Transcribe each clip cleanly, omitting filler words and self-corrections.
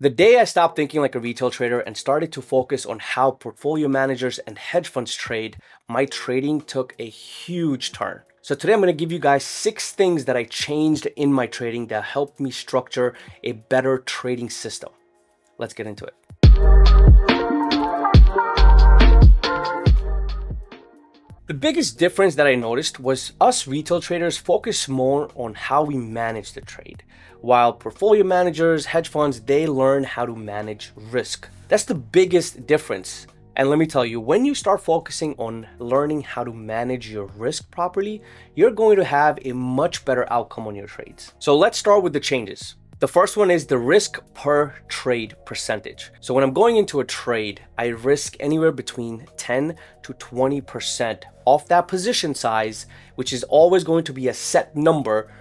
The day I stopped thinking like a retail trader and started to focus on how portfolio managers and hedge funds trade, my trading took a huge turn. So today I'm going to give you guys 6 things that I changed in my trading that helped me structure a better trading system. Let's get into it. The biggest difference that I noticed was us retail traders focus more on how we manage the trade, while portfolio managers, hedge funds, they learn how to manage risk. That's the biggest difference. And let me tell you, when you start focusing on learning how to manage your risk properly, you're going to have a much better outcome on your trades. So let's start with the changes. The first one is the risk per trade percentage. So when I'm going into a trade, I risk anywhere between 10 to 20% off that position size, which is always going to be a set number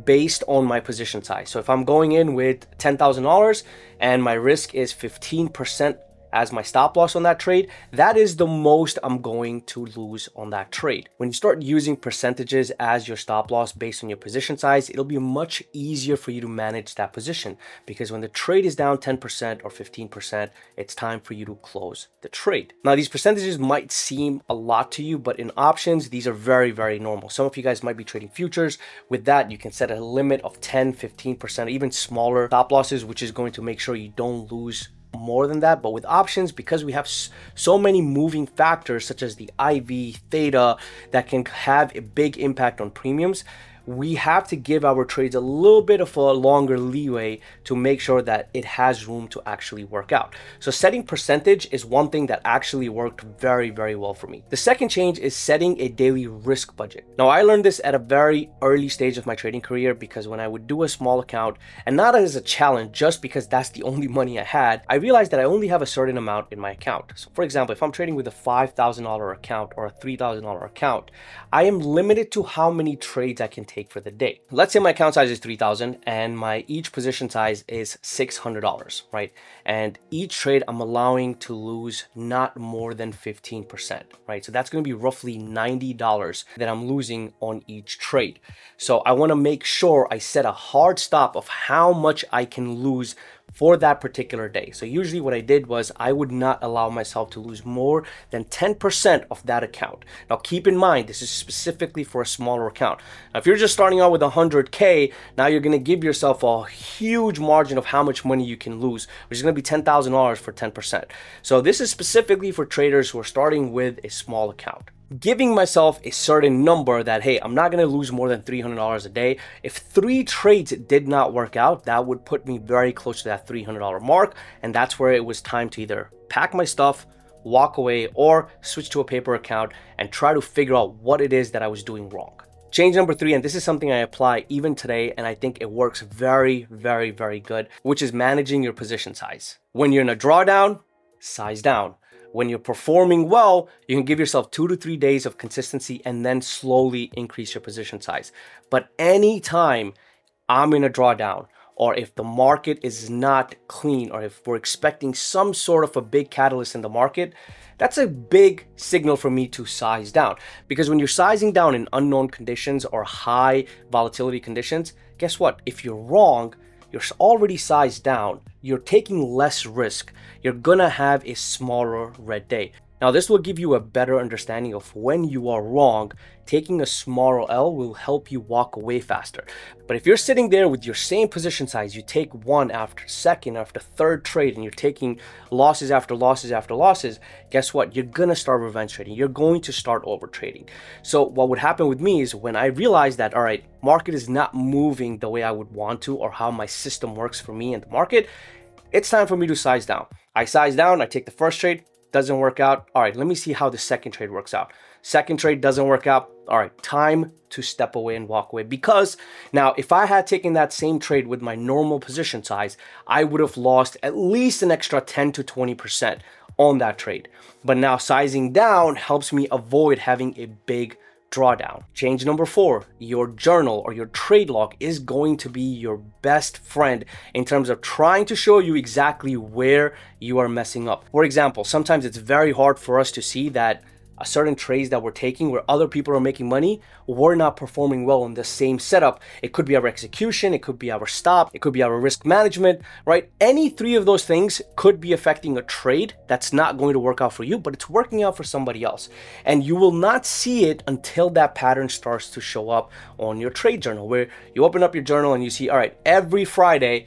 based on my position size. So if I'm going in with $10,000 and my risk is 15% as my stop loss on that trade, that is the most I'm going to lose on that trade. When you start using percentages as your stop loss based on your position size, it'll be much easier for you to manage that position, because when the trade is down 10% or 15%, it's time for you to close the trade. Now, these percentages might seem a lot to you, but in options, these are very, very normal. Some of you guys might be trading futures. With that, you can set a limit of 10, 15%, even smaller stop losses, which is going to make sure you don't lose more than that. But with options, because we have so many moving factors such as the IV, theta, that can have a big impact on premiums, we have to give our trades a little bit of a longer leeway to make sure that it has room to actually work out. So setting percentage is one thing that actually worked very, very well for me. The second change is setting a daily risk budget. Now, I learned this at a very early stage of my trading career, because when I would do a small account, and not as a challenge, just because that's the only money I had, I realized that I only have a certain amount in my account. So for example, if I'm trading with a $5,000 account or a $3,000 account, I am limited to how many trades I can take for the day. Let's say my account size is 3,000 and my each position size is $600, right? And each trade I'm allowing to lose not more than 15%, right? So that's going to be roughly $90 that I'm losing on each trade. So I want to make sure I set a hard stop of how much I can lose for that particular day. So usually what I did was I would not allow myself to lose more than 10% of that account. Now keep in mind, this is specifically for a smaller account. Now if you're just starting out with 100K, now you're going to give yourself a huge margin of how much money you can lose, which is going to be $10,000 for 10%. So this is specifically for traders who are starting with a small account. Giving myself a certain number that, hey, I'm not going to lose more than $300 a day. If 3 trades did not work out, that would put me very close to that $300 mark. And that's where it was time to either pack my stuff, walk away, or switch to a paper account and try to figure out what it is that I was doing wrong. Change number 3, and this is something I apply even today, and I think it works very, very, very good, which is managing your position size. When you're in a drawdown, size down. When you're performing well, you can give yourself 2 to 3 days of consistency and then slowly increase your position size. But anytime I'm in a drawdown, or if the market is not clean, or if we're expecting some sort of a big catalyst in the market, that's a big signal for me to size down. Because when you're sizing down in unknown conditions or high volatility conditions, guess what? If you're wrong, you're already sized down, you're taking less risk, you're gonna have a smaller red day. Now, this will give you a better understanding of when you are wrong. Taking a smaller L will help you walk away faster. But if you're sitting there with your same position size, you take one after second, after third trade, and you're taking losses after losses after losses, guess what? You're gonna start revenge trading. You're going to start over trading. So what would happen with me is when I realized that, all right, market is not moving the way I would want to, or how my system works for me in the market, it's time for me to size down. I size down, I take the first trade, doesn't work out. All right, let me see how the second trade works out. Second trade doesn't work out. All right, time to step away and walk away. Because now if I had taken that same trade with my normal position size, I would have lost at least an extra 10 to 20% on that trade. But now sizing down helps me avoid having a big drawdown. Change number 4, your journal or your trade log is going to be your best friend in terms of trying to show you exactly where you are messing up. For example, sometimes it's very hard for us to see that certain trades that we're taking where other people are making money, we're not performing well in the same setup. It could be our execution, it could be our stop, it could be our risk management, right? Any three of those things could be affecting a trade that's not going to work out for you, but it's working out for somebody else. And you will not see it until that pattern starts to show up on your trade journal, where you open up your journal and you see, all right, every Friday,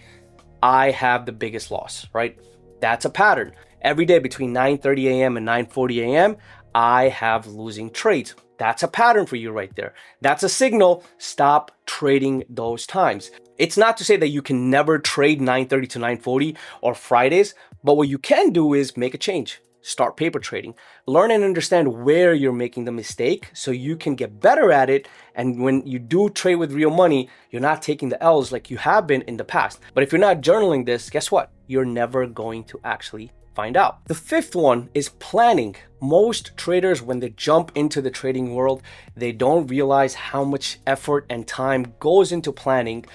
I have the biggest loss, right? That's a pattern. Every day between 9:30 a.m. and 9:40 a.m., I have losing trades. That's a pattern for you right there. That's a signal. Stop trading those times. It's not to say that you can never trade 9:30 to 9:40 or Fridays, but what you can do is make a change. Start paper trading. Learn and understand where you're making the mistake so you can get better at it. And when you do trade with real money, you're not taking the L's like you have been in the past. But if you're not journaling this, guess what? You're never going to actually find out. The fifth one is planning. Most traders, when they jump into the trading world, they don't realize how much effort and time goes into planning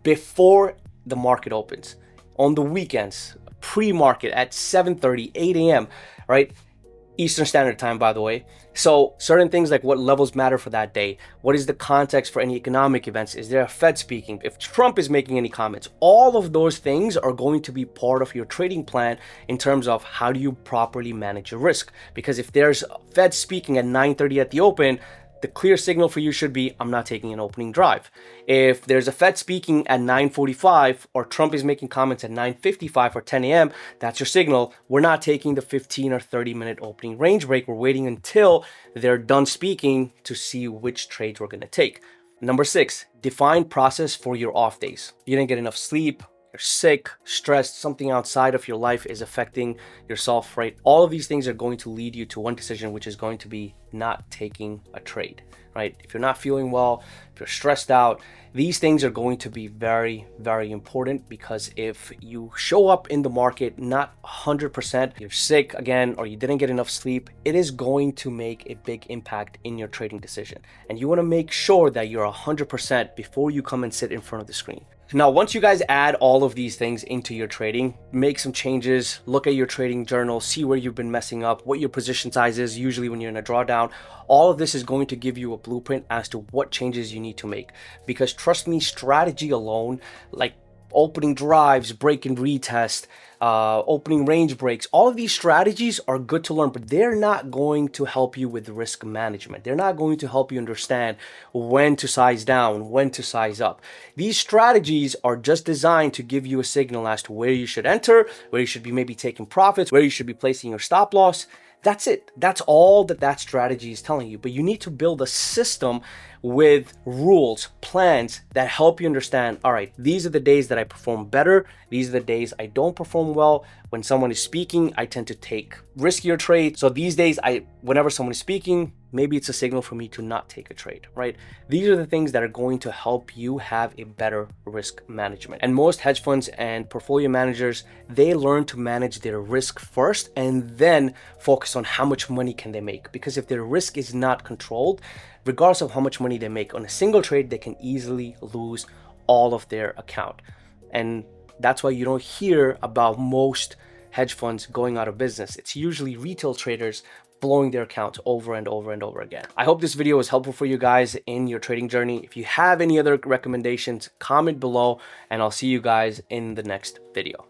before the market opens. On the weekends, pre-market at 7:30, 8 a.m., right? Eastern Standard Time, by the way. So certain things like what levels matter for that day. What is the context for any economic events? Is there a Fed speaking? If Trump is making any comments, all of those things are going to be part of your trading plan in terms of how do you properly manage your risk. Because if there's Fed speaking at 9:30 at the open, the clear signal for you should be, I'm not taking an opening drive. If there's a Fed speaking at 9:45 or Trump is making comments at 9:55 or 10 a.m., that's your signal. We're not taking the 15 or 30-minute opening range break. We're waiting until they're done speaking to see which trades we're going to take. Number 6, define process for your off days. You didn't get enough sleep, you're sick, stressed, something outside of your life is affecting yourself, right? All of these things are going to lead you to one decision, which is going to be not taking a trade, right? If you're not feeling well, if you're stressed out, these things are going to be very, very important, because if you show up in the market not 100%, you're sick again, or you didn't get enough sleep, it is going to make a big impact in your trading decision. And you want to make sure that you're 100% before you come and sit in front of the screen. Now, once you guys add all of these things into your trading, make some changes, look at your trading journal, see where you've been messing up, what your position size is, usually when you're in a drawdown. All of this is going to give you a blueprint as to what changes you need to make. Because trust me, strategy alone, like opening drives, break and retest, opening range breaks, all of these strategies are good to learn, but they're not going to help you with risk management. They're not going to help you understand when to size down, when to size up. These strategies are just designed to give you a signal as to where you should enter, where you should be maybe taking profits, where you should be placing your stop loss. That's it. That's all that strategy is telling you. But you need to build a system with rules, plans that help you understand, all right, these are the days that I perform better. These are the days I don't perform well. When someone is speaking, I tend to take riskier trades. So these days, whenever someone is speaking, maybe it's a signal for me to not take a trade, right? These are the things that are going to help you have a better risk management. And most hedge funds and portfolio managers, they learn to manage their risk first and then focus on how much money can they make. Because if their risk is not controlled, regardless of how much money they make on a single trade, they can easily lose all of their account. And that's why you don't hear about most hedge funds going out of business. It's usually retail traders blowing their accounts over and over and over again. I hope this video was helpful for you guys in your trading journey. If you have any other recommendations, comment below, and I'll see you guys in the next video.